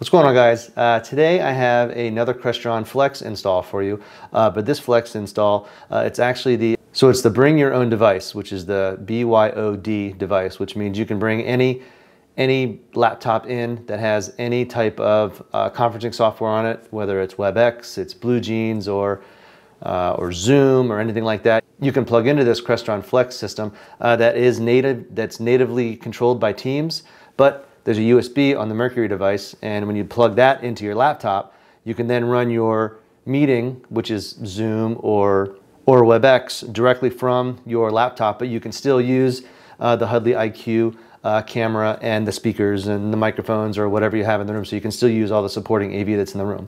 What's going on, guys? Today I have another Crestron FLEX install for you, but this FLEX install, it's actually it's the bring your own device, which is the BYOD device, which means you can bring any laptop in that has any type of conferencing software on it, whether it's WebEx, it's BlueJeans, or Zoom, or anything like that. You can plug into this Crestron FLEX system that's natively controlled by Teams, but there's a USB on the Mercury device, and when you plug that into your laptop, you can then run your meeting, which is Zoom or WebEx, directly from your laptop, but you can still use the Hudley IQ camera and the speakers and the microphones or whatever you have in the room, so you can still use all the supporting AV that's in the room.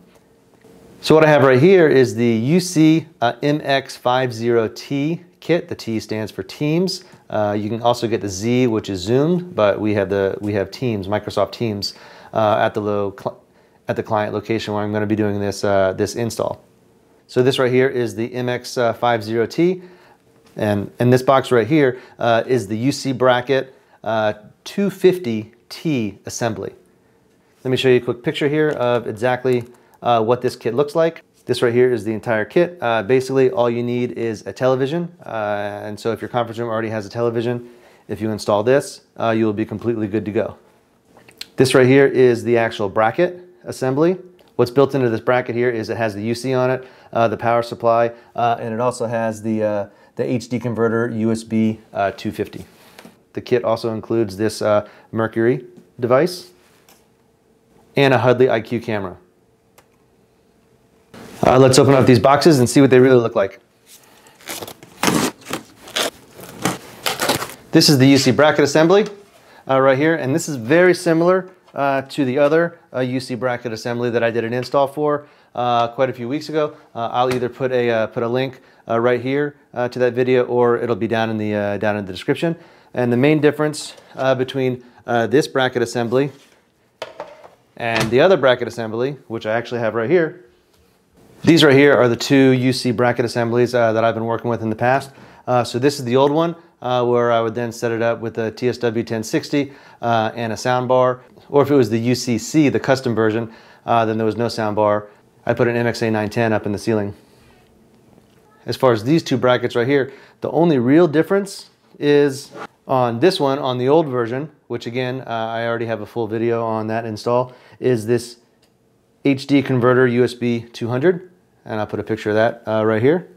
So what I have right here is the UC MX50T Kit. The T stands for Teams. You can also get the Z, which is Zoom, but we have Teams, Microsoft Teams, at the client location where I'm going to be doing this this install. So this right here is the MX50T, and this box right here is the UC bracket 250T assembly. Let me show you a quick picture here of exactly what this kit looks like. This right here is the entire kit. Basically, all you need is a television. And so if your conference room already has a television, if you install this, you will be completely good to go. This right here is the actual bracket assembly. What's built into this bracket here is it has the UC on it, the power supply, and it also has the HD converter USB 250. The kit also includes this Mercury device and a Hudley IQ camera. Let's open up these boxes and see what they really look like. This is the UC bracket assembly right here, and this is very similar to the other UC bracket assembly that I did an install for quite a few weeks ago. I'll either put a link right here to that video, or it'll be down in the description. And the main difference between this bracket assembly and the other bracket assembly, which I actually have right here, these right here are the two UC bracket assemblies that I've been working with in the past. So this is the old one where I would then set it up with a TSW 1060 and a sound bar. Or if it was the UCC, the custom version, then there was no sound bar. I put an MXA 910 up in the ceiling. As far as these two brackets right here, the only real difference is on this one, on the old version, which again, I already have a full video on that install, is this HD converter USB 200, and I'll put a picture of that right here.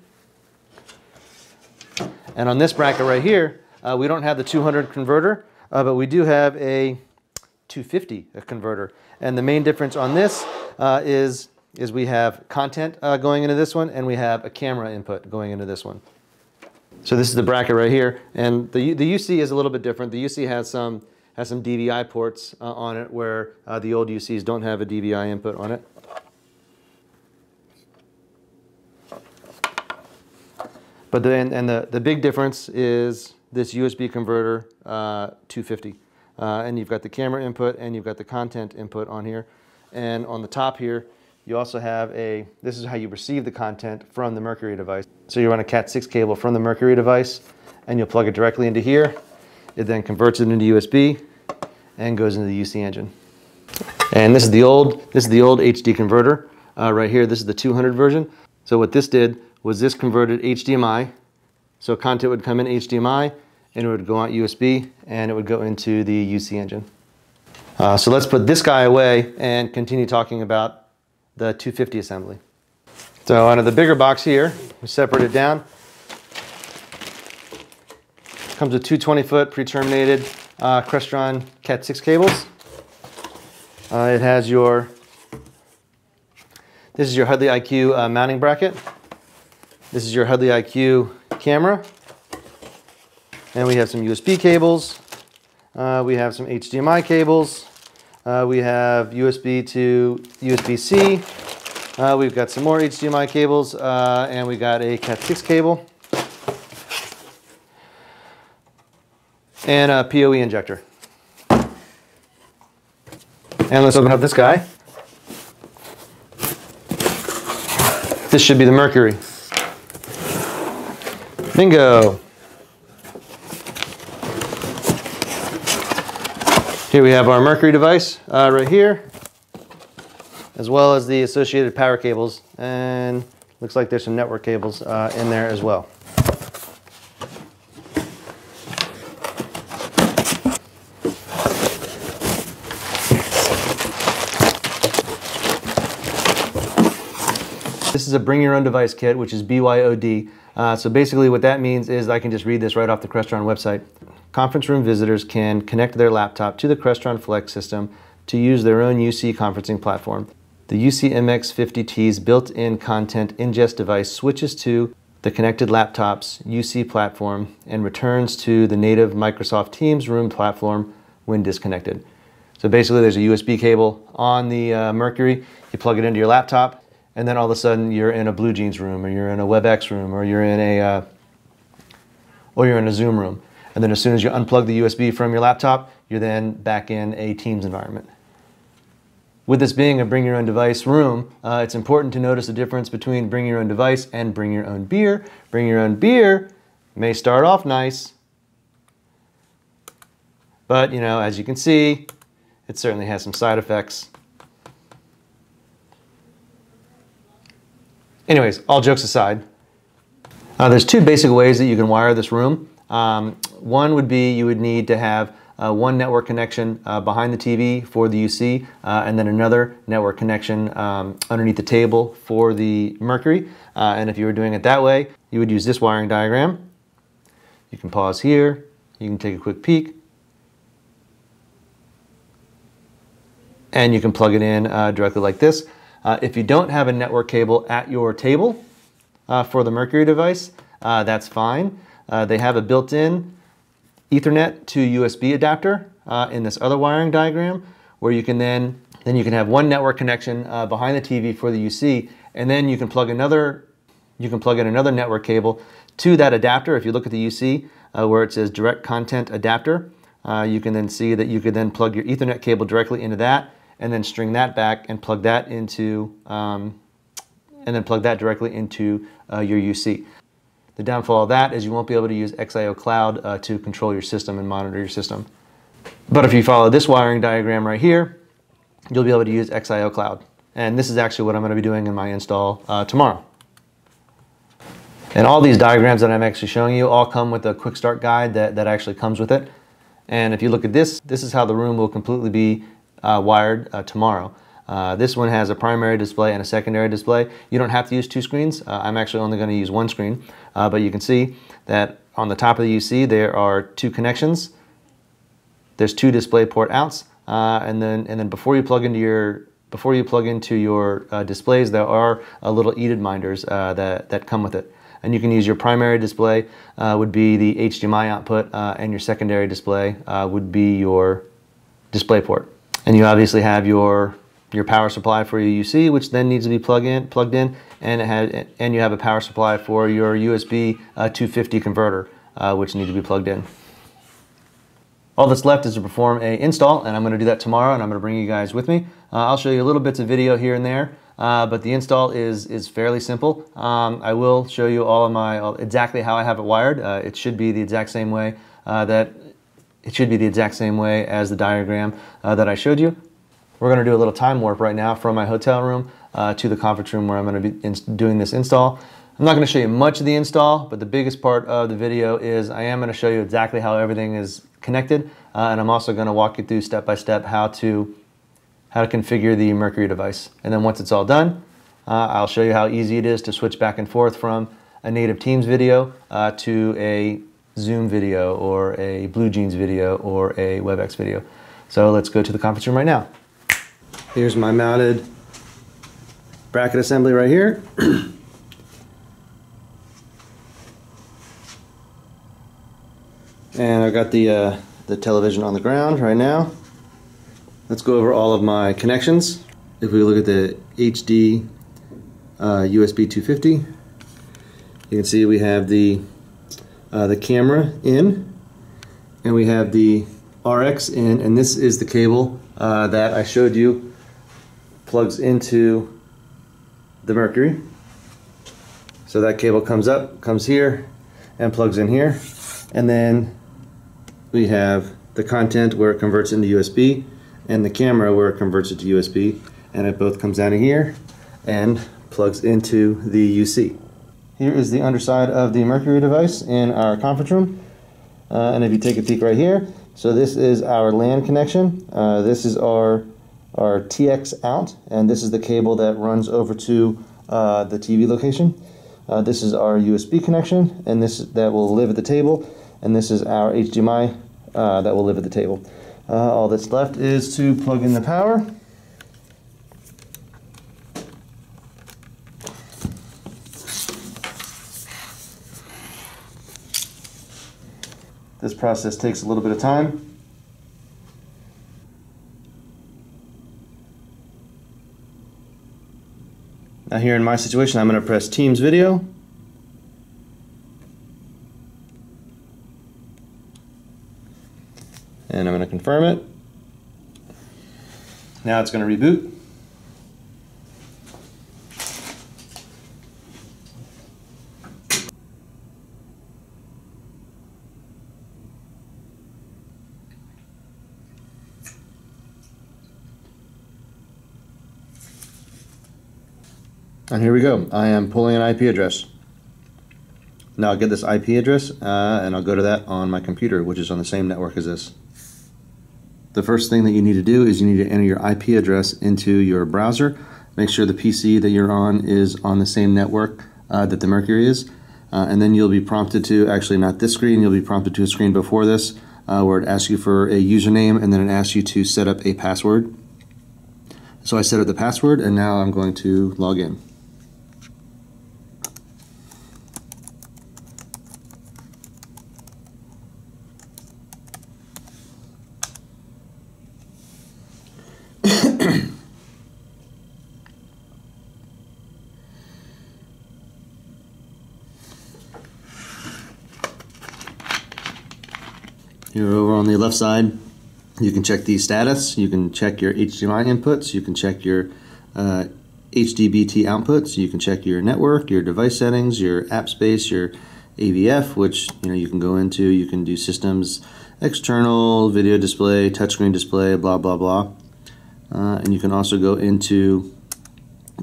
And on this bracket right here, we don't have the 200 converter, but we do have a 250 converter. And the main difference on this is we have content going into this one, and we have a camera input going into this one. So this is the bracket right here, and the UC is a little bit different. The UC has some DVI ports on it, where the old UCs don't have a DVI input on it. But the big difference is this USB converter 250. And you've got the camera input and you've got the content input on here. And on the top here, you also have this is how you receive the content from the Mercury device. So you run a Cat6 cable from the Mercury device, and you'll plug it directly into here. It then converts it into USB and goes into the UC engine. And this is the old HD converter right here. This is the 200 version. So what this did was this converted HDMI. So content would come in HDMI, and it would go out USB, and it would go into the UC engine. So let's put this guy away and continue talking about the 250 assembly. So under the bigger box here, we separate it down. Comes with two 20-foot pre-terminated Crestron Cat6 cables. It has this is your Hudley IQ mounting bracket. This is your Hudley IQ camera. And we have some USB cables. We have some HDMI cables. We have USB to USB-C. We've got some more HDMI cables, and we got a Cat6 cable. And a PoE injector. And let's open up this guy. This should be the Mercury. Bingo! Here we have our Mercury device right here. as well as the associated power cables, and looks like there's some network cables in there as well. This is a bring your own device kit, which is BYOD. So basically what that means is I can just read this right off the Crestron website. Conference room visitors can connect their laptop to the Crestron FLEX system to use their own UC conferencing platform. The UC MX50t's built-in content ingest device switches to the connected laptop's UC platform and returns to the native Microsoft Teams room platform when disconnected. So basically there's a USB cable on the Mercury, you plug it into your laptop, and then all of a sudden you're in a Blue Jeans room, or you're in a WebEx room, or you're in a Zoom room. And then as soon as you unplug the USB from your laptop, you're then back in a Teams environment. With this being a bring your own device room, it's important to notice the difference between bring your own device and bring your own beer. Bring your own beer may start off nice, but you know, as you can see, it certainly has some side effects. Anyways, all jokes aside, there's two basic ways that you can wire this room. One would be you would need to have one network connection behind the TV for the UC, and then another network connection underneath the table for the Mercury. And if you were doing it that way, you would use this wiring diagram. You can pause here, you can take a quick peek, and you can plug it in directly like this. If you don't have a network cable at your table for the Mercury device, that's fine. They have a built-in Ethernet to USB adapter in this other wiring diagram, where you can then you can have one network connection behind the TV for the UC, and then you can plug in another network cable to that adapter. If you look at the UC where it says direct content adapter, you can then see that you could then plug your Ethernet cable directly into that, and then string that back and plug that into, directly into your UC. The downfall of that is you won't be able to use XIO Cloud to control your system and monitor your system. But if you follow this wiring diagram right here, you'll be able to use XIO Cloud. And this is actually what I'm going to be doing in my install tomorrow. And all these diagrams that I'm actually showing you all come with a quick start guide that actually comes with it. And if you look at this, this is how the room will completely be wired tomorrow. This one has a primary display and a secondary display. You don't have to use two screens. I'm actually only going to use one screen, but you can see that on the top of the UC there are two connections. There's two display port outs, and then before you plug into your displays, there are little EDID minders that come with it. And you can use your primary display would be the HDMI output, and your secondary display would be your display port. And you obviously have your power supply for your UC, which then needs to be plugged in, and you have a power supply for your USB 250 converter, which need to be plugged in. All that's left is to perform an install, and I'm going to do that tomorrow, and I'm going to bring you guys with me. I'll show you a little bits of video here and there, but the install is fairly simple. I will show you exactly how I have it wired. It should be the exact same way as the diagram that I showed you. We're going to do a little time warp right now from my hotel room to the conference room where I'm going to be doing this install. I'm not going to show you much of the install, but the biggest part of the video is I am going to show you exactly how everything is connected, and I'm also going to walk you through step by step how to configure the Mercury device. And then once it's all done, I'll show you how easy it is to switch back and forth from a native Teams video to a Zoom video or a Blue Jeans video or a WebEx video. So let's go to the conference room right now. Here's my mounted bracket assembly right here. And I've got the television on the ground right now. Let's go over all of my connections. If we look at the HD USB 250, you can see we have the camera in, and we have the RX in, and this is the cable that I showed you plugs into the Mercury. So that cable comes here, and plugs in here, and then we have the content where it converts into USB, and the camera where it converts it to USB, and it both comes down to here and plugs into the UC. Here is the underside of the mercury device in our conference room. And if you take a peek right here, so this is our LAN connection. This is our TX out, and this is the cable that runs over to the TV location. This is our USB connection, and that will live at the table, and this is our HDMI that will live at the table. All that's left is to plug in the power. This process takes a little bit of time. Now here in my situation, I'm going to press Teams Video. And I'm going to confirm it. Now it's going to reboot. And here we go. I am pulling an IP address. Now I'll get this IP address and I'll go to that on my computer, which is on the same network as this. The first thing that you need to do is you need to enter your IP address into your browser. Make sure the PC that you're on is on the same network that the Mercury is. And then you'll be prompted to, actually not this screen, you'll be prompted to a screen before this where it asks you for a username and then it asks you to set up a password. So I set up the password and now I'm going to log in. Here over on the left side, you can check the status, you can check your HDMI inputs, you can check your HDBT outputs, you can check your network, your device settings, your app space, your AVF, which you can go into, you can do systems, external, video display, touchscreen display, blah blah blah. And you can also go into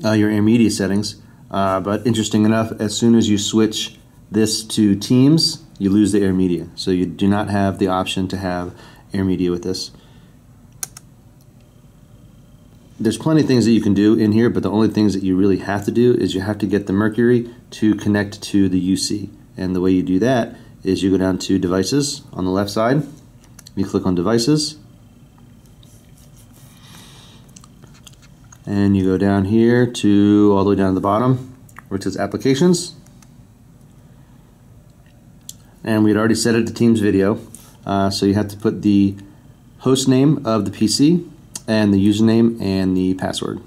your air media settings. But interesting enough, as soon as you switch this to Teams, you lose the air media. So you do not have the option to have air media with this. There's plenty of things that you can do in here, but the only things that you really have to do is you have to get the Mercury to connect to the UC. And the way you do that is you go down to Devices on the left side, you click on Devices, and you go down here to all the way down to the bottom where it says Applications. And we'd already set it to Teams Video, so you have to put the host name of the PC and the username and the password.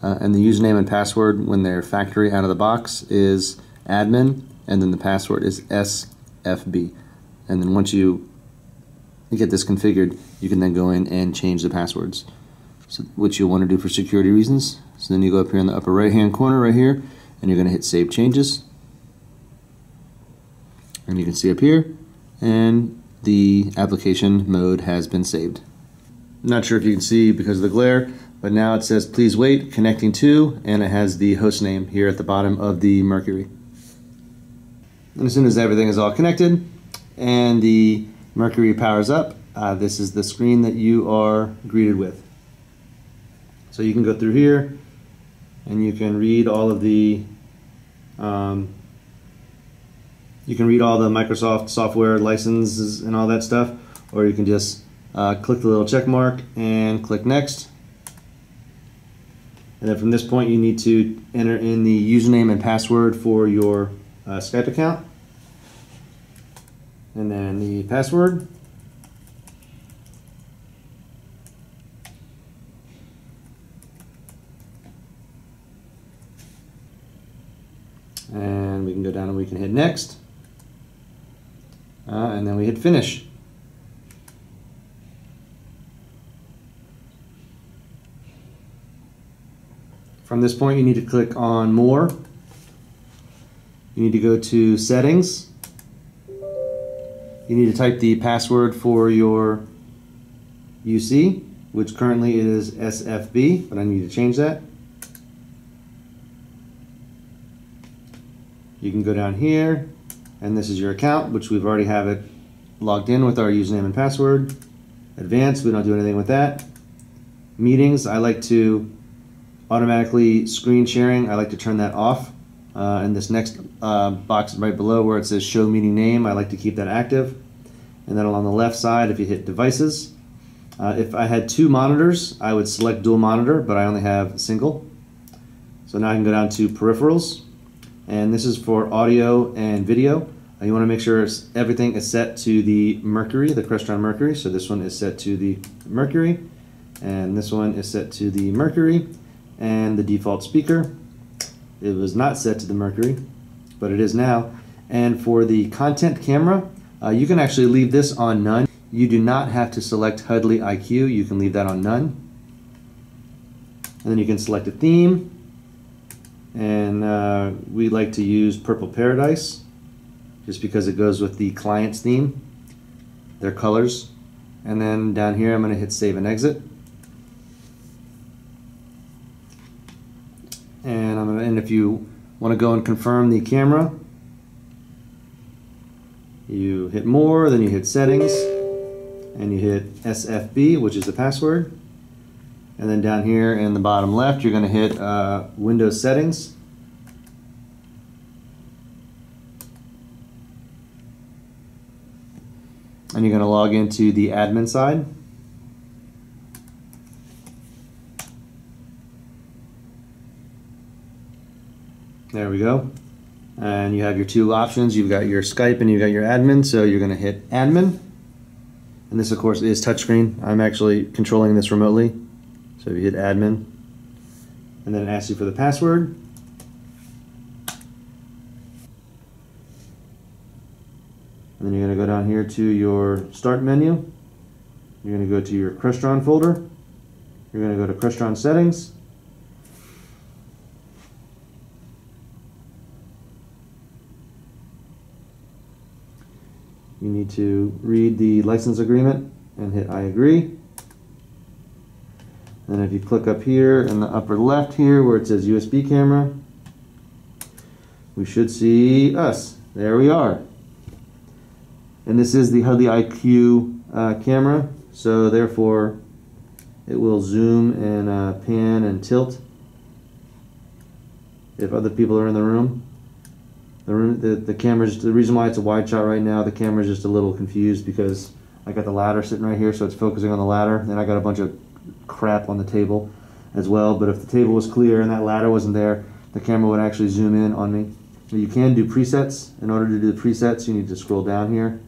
And the username and password, when they're factory out of the box, is admin, and then the password is SFB. And then once you get this configured, you can then go in and change the passwords, so, which you'll want to do for security reasons. So then you go up here in the upper right hand corner right here, and you're going to hit Save Changes. And you can see up here, and the application mode has been saved. Not sure if you can see because of the glare, but now it says please wait, connecting to, and it has the host name here at the bottom of the Mercury. And as soon as everything is all connected and the Mercury powers up, this is the screen that you are greeted with. So you can go through here and you can read all of the Microsoft software licenses and all that stuff, or you can just click the little check mark and click Next. And then from this point you need to enter in the username and password for your Skype account. And then the password. And we can go down and we can hit Next. And then we hit Finish. From this point you need to click on More. You need to go to Settings. You need to type the password for your UC. which currently it is SFB, but I need to change that. You can go down here, and this is your account, which we've already have it logged in with our username and password. Advanced, we don't do anything with that. Meetings, I like to automatically screen sharing, I like to turn that off. And this next box right below where it says show meeting name, I like to keep that active. And then along the left side, if you hit devices, if I had 2 monitors, I would select dual monitor, but I only have single. So now I can go down to peripherals, and this is for audio and video. You want to make sure everything is set to the Mercury, the Crestron Mercury. So this one is set to the Mercury, and this one is set to the Mercury, and the default speaker. It was not set to the Mercury, but it is now. And for the content camera, you can actually leave this on none. You do not have to select Hudley IQ. You can leave that on none. And then you can select a theme. And we like to use Purple Paradise, just because it goes with the client's theme, their colors. And then down here I'm going to hit save and exit. And if you want to go and confirm the camera, you hit more, then you hit settings, and you hit SFB, which is the password. And then down here in the bottom left, you're going to hit Windows settings. And you're going to log into the admin side. There we go. And you have your 2 options. You've got your Skype and you've got your admin. So you're going to hit admin. And this, of course, is touchscreen. I'm actually controlling this remotely. So if you hit admin, and then it asks you for the password. And then you're going to go down here to your start menu. You're going to go to your Crestron folder. You're going to go to Crestron settings. You need to read the license agreement and hit I agree. And if you click up here in the upper left here where it says USB camera, we should see us. There we are. And this is the Hudley IQ camera, so therefore it will zoom and pan and tilt if other people are in the room. The camera's, the reason why it's a wide shot right now, the camera's just a little confused because I got the ladder sitting right here, so it's focusing on the ladder. Then I got a bunch of crap on the table as well, but if the table was clear and that ladder wasn't there, the camera would actually zoom in on me. You can do presets. In order to do the presets, you need to scroll down here.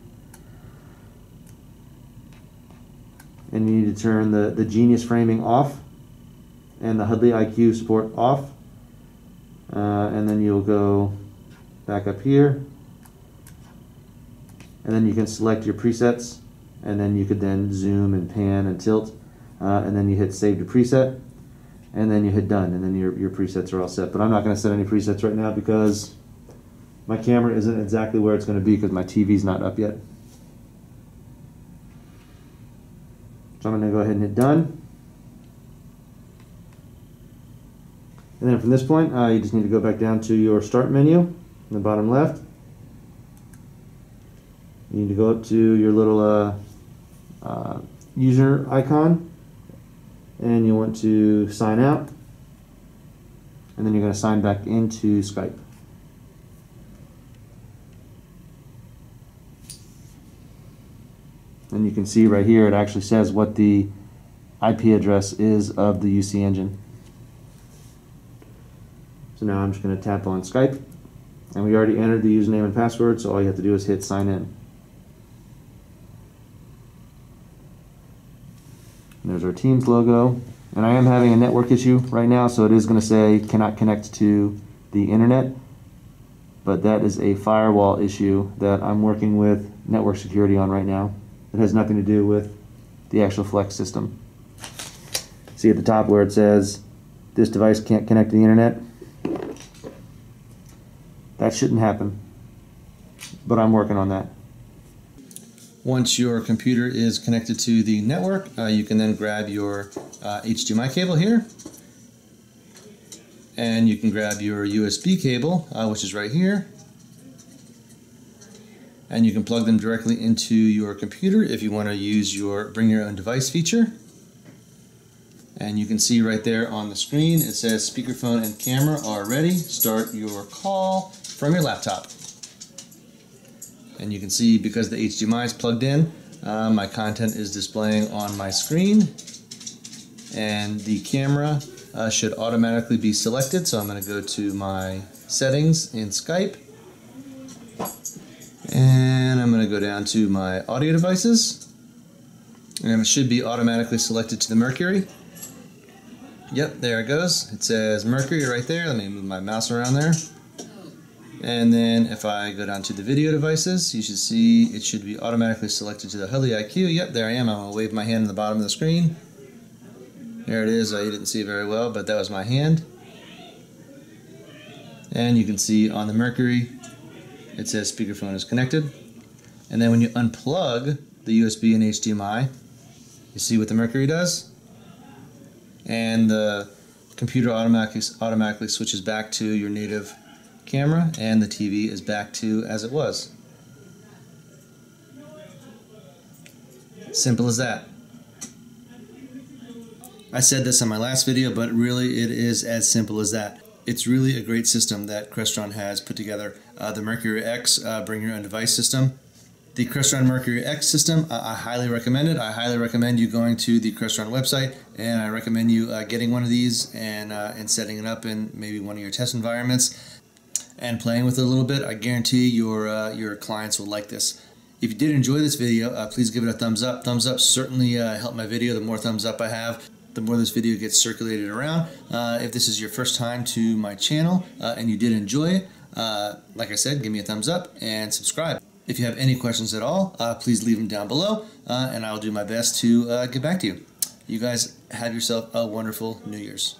And you need to turn the Genius framing off and the Hudley IQ support off. And then you'll go back up here. And then you can select your presets. And then you could then zoom and pan and tilt. And then you hit save to preset. And then you hit done. And then your presets are all set. But I'm not going to set any presets right now because my camera isn't exactly where it's going to be because my TV's not up yet. So I'm going to go ahead and hit done. And then from this point, you just need to go back down to your start menu in the bottom left. You need to go up to your little user icon, and you want to sign out. And then you're going to sign back into Skype. And you can see right here it actually says what the IP address is of the UC engine. So now I'm just going to tap on Skype, and we already entered the username and password, so all you have to do is hit sign in. And there's our Teams logo, and I am having a network issue right now, so it is going to say cannot connect to the internet, but that is a firewall issue that I'm working with network security on right now. It has nothing to do with the actual Flex system. See at the top where it says this device can't connect to the internet? That shouldn't happen, but I'm working on that. Once your computer is connected to the network, you can then grab your HDMI cable here, and you can grab your USB cable, which is right here, and you can plug them directly into your computer if you want to use your bring your own device feature. And you can see right there on the screen it says speakerphone and camera are ready. Start your call from your laptop. And you can see because the HDMI is plugged in, my content is displaying on my screen, and the camera should automatically be selected. So I'm going to go to my settings in Skype, and I'm going to go down to my audio devices, and it should be automatically selected to the Mercury. Yep, there it goes. It says Mercury right there. Let me move my mouse around there. And then if I go down to the video devices, you should see it should be automatically selected to the Heli IQ. Yep, there I am. I'm going to wave my hand in the bottom of the screen. There it is. You didn't see it very well, but that was my hand. And you can see on the Mercury, it says speakerphone is connected. And then when you unplug the USB and HDMI, you see what the Mercury does? And the computer automatically switches back to your native camera, and the TV is back to as it was. Simple as that. I said this in my last video, but really it is as simple as that. It's really a great system that Crestron has put together. The Mercury X bring your own device system. The Crestron Mercury X system, I highly recommend it. I highly recommend you going to the Crestron website, and I recommend you getting one of these and setting it up in maybe one of your test environments and playing with it a little bit. I guarantee your clients will like this. If you did enjoy this video, please give it a thumbs up. Thumbs up certainly help my video. The more thumbs up I have, the more this video gets circulated around. If this is your first time to my channel and you did enjoy it, like I said, give me a thumbs up and subscribe. If you have any questions at all, please leave them down below, and I'll do my best to get back to you. You guys have yourself a wonderful New Year's.